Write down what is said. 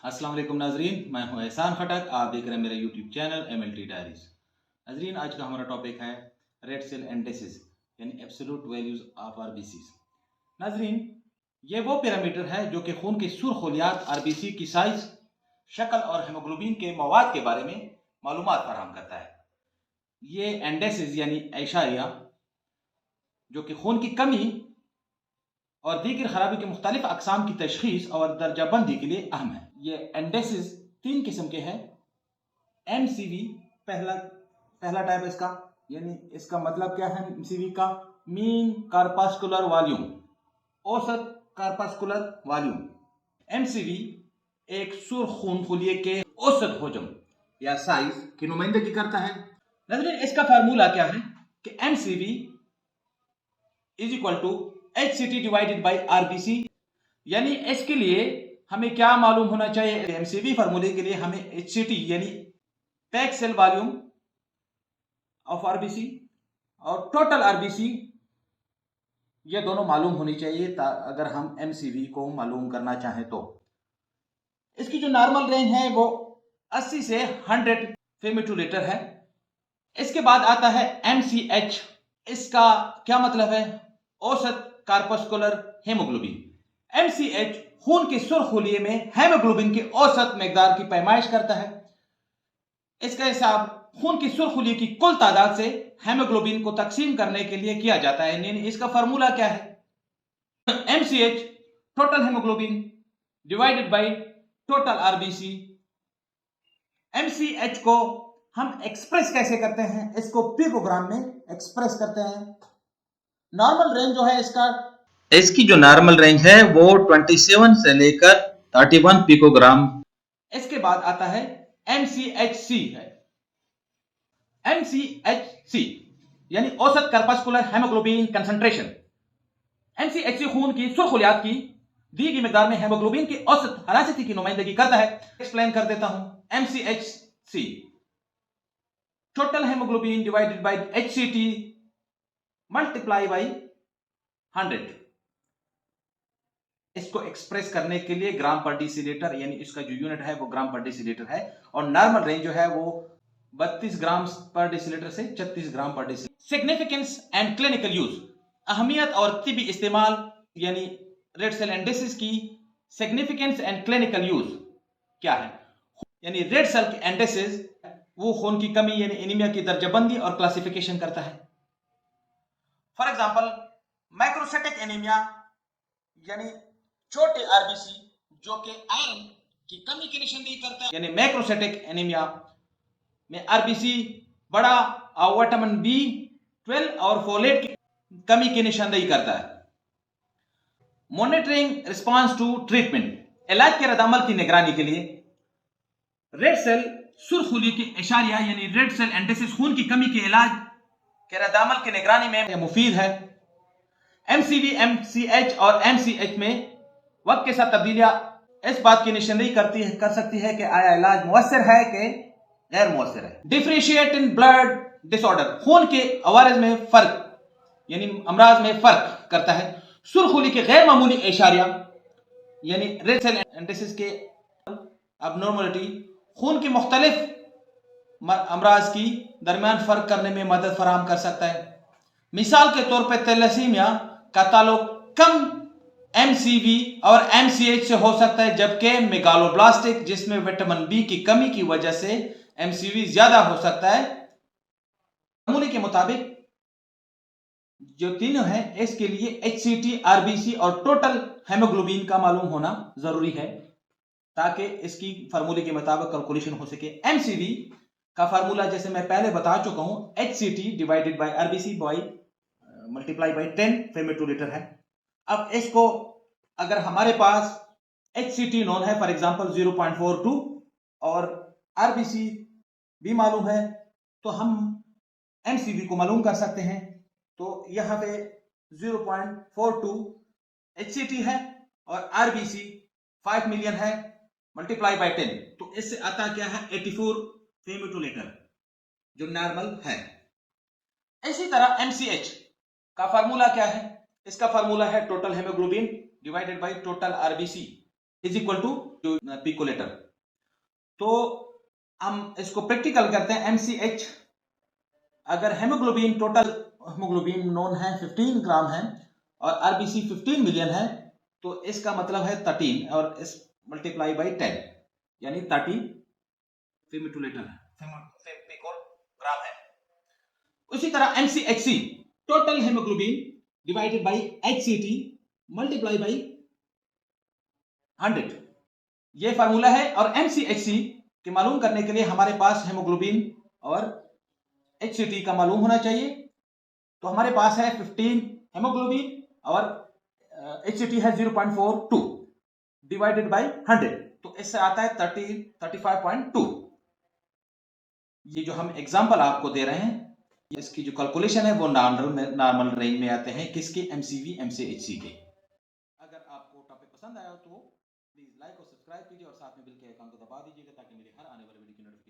अस्सलाम वालेकुम नाजरीन, मैं हूं एहसान खटक। आप देख रहे हैं मेरा यूट्यूब चैनल MLT डायरीज। नाजरीन, आज का हमारा टॉपिक है रेड सेल एंडेसिस यानी एब्सोल्यूट वैल्यूज ऑफ आरबीसी। नाजरीन, ये वो पैरामीटर है जो कि खून की सुरखुलियात आरबीसी की साइज, शक्ल और हेमोग्लोबिन के मवाद के बारे में मालूमात फराहम करता है। ये एंडेसिस यानी एशारिया जो कि खून की कमी और दीगर खराबी के मुख्तलिफ अकसाम की तशखीस और दर्जाबंदी के लिए अहम है। ये एंडेसिस 3 किस्म के हैं। MCV पहला टाइप है इसका, यानी इसका मतलब क्या है MCV का? मीन कार्पास्कुलर वॉल्यूम, औसत कार्पास्कुलर वॉल्यूम। MCV एक सुर्ख खून के औसत हजम या साइज की नुमाइंदगी करता है। नजरिए इसका फार्मूला क्या है कि MCV is equal to HCT divided by RBC, यानी इसके लिए हमें क्या मालूम होना चाहिए? MCV फार्मूले के लिए हमें HCT यानी pack cell volume of RBC और टोटल RBC ये दोनों मालूम होनी चाहिए अगर हम MCV को मालूम करना चाहें तो। इसकी जो नॉर्मल रेंज है वो 80 से 100 फेमिटोलीटर है। इसके बाद आता है MCH। इसका क्या मतलब है? औसत कार्पस्कुलर हेमोग्लोबिन। MCH खून के सुर्खुलिये में हेमोग्लोबिन की औसत मिकदार की पैमाइश करता है। इसका हिसाब खून की सुर्खुलिये की कुल तादाद से हेमोग्लोबिन को तकसीम करने के लिए किया जाता है। यानी इसका फार्मूला क्या है? MCH total haemoglobin divided by total RBC। MCH को हम एक्सप्रेस कैसे करते हैं? इसको पिकोग्राम में एक्सप्रेस करते हैं। नॉर्मल रेंज जो है इसकी जो नॉर्मल रेंज है वो 27 से लेकर 31 पिकोग्राम। इसके बाद आता है MCHC है। MCHC यानी औसत कार्पास्कुलर हेमोग्लोबिन कंसंट्रेशन। MCHC खून की सुर्खुलियात की दी गई मिकदार में हेमोग्लोबिन की औसत हरासती की नुमाइंदगी करता है। एक्सप्लेन कर देता हूं। MCHC total haemoglobin divided bye HCT multiply by 100। इसको एक्सप्रेस करने के लिए ग्राम पर डेसीलीटर यानी इसका जो यूनिट है वो ग्राम पर डेसीलीटर है और नॉर्मल रेंज जो है वो 32 ग्राम पर डेसीलीटर से 36 ग्राम पर decilitre. Significance and clinical use, अहमियत और तिबी इस्तेमाल यानी रेड सेल एंडेसिस की सिग्निफिकेंस एंड क्लिनिकल यूज क्या है? यानी रेड सेल एंडेसिस वो खून की कमी यानी एनीमिया की दर्जाबंदी और क्लासिफिकेशन करता है। फॉर एग्जांपल मैक्रोसाइटिक एनीमिया यानी छोटे आरबीसी जो कि आयरन की कमी की निशानदेही करता है। यानी मैक्रोसाइटिक एनीमिया में आरबीसी बड़ा और विटामिन B12 और फोलेट की कमी की निशानदेही करता है। मॉनिटरिंग रिस्पांस टू ट्रीटमेंट, इलाज के रद्द-अमल की निगरानी के लिए रेड सेल सुर्खुलिये की एशारिया यानी रेड सेल एंडेसिस खून की कमी के इलाज के रद्द-अमल की निगरानी में मुफीद है। MCV, MCH और MCH में वक्त के साथ तब्दीलियां इस बात की निशानदेही कर सकती है कि आया इलाज मुअस्सर है कि गैर मुअस्सर है। डिफरेंशिएट इन ब्लड डिसऑर्डर, खून के अवारज में फर्क यानी अमराज में फर्क करता है। सुर्खुली के गैर मामूली एशारिया यानी रेड सेल एंडेसिस के अबनॉर्मलिटी खून के मुख्तलिफ अमराज की दरमियान फर्क करने में मदद फराहम कर सकता है। मिसाल के तौर पर थैलेसीमिया का ताल्लुक कम MCV और MCH से हो सकता है, जबकि मेगालोब्लास्टिक जिसमें विटामिन B की कमी की वजह से MCV ज्यादा हो सकता है। फार्मूले के मुताबिक जो तीनों हैं इसके लिए HCT, RBC और टोटल हेमोग्लोबिन का मालूम होना जरूरी है ताकि इसकी फार्मूले के मुताबिक कैलकुलेशन हो सके। MCV का फार्मूला जैसे मैं पहले बता चुका हूं, HCT divided by RBC by multiply by 10 फेमिटोलीटर है। अब इसको अगर हमारे पास HCT नोन है फॉर एग्जांपल 0.42 और RBC भी मालूम है तो हम MCV को मालूम कर सकते हैं। तो यहां पे 0.42 HCT है और RBC 5 मिलियन है मल्टीप्लाई बाई 10, तो इससे आता क्या है 84 फेमिटोलीटर जो नॉर्मल है। इसी तरह MCH का फार्मूला क्या है? इसका फार्मूला है total haemoglobin divided by total RBC। Is equal to पिकोलेटर। तो हम इसको प्रैक्टिकल करते हैं। MCH, अगर हेमोग्लोबिन, टोटल हेमोग्लोबिन नोन है 15 ग्राम है और RBC 15 मिलियन है, तो इसका मतलब है 13 और इस मल्टीप्लाई बाई 10 यानी 30 फेमिटोलेटर ग्राम है। उसी तरह MCHC, total haemoglobin divided by HCT multiply by 100, ये फार्मूला है। और MCHC के मालूम करने के लिए हमारे पास हेमोग्लोबिन और HCT का मालूम होना चाहिए। तो हमारे पास है 15 हेमोग्लोबिन और HCT है 0.42 डिवाइडेड बाई 100, तो इससे आता है 35.2। ये जो हम एग्जांपल आपको दे रहे हैं, इसकी जो कैलकुलेशन है वो नॉर्मल रेंज में आते हैं, किसके? MCV MCHC के। अगर आपको टॉपिक पसंद आया तो प्लीज लाइक और सब्सक्राइब कीजिए और साथ में बेल के आइकन को दबा दीजिएगा ताकि मेरे हर आने वाले वीडियो की नोटिफिकेशन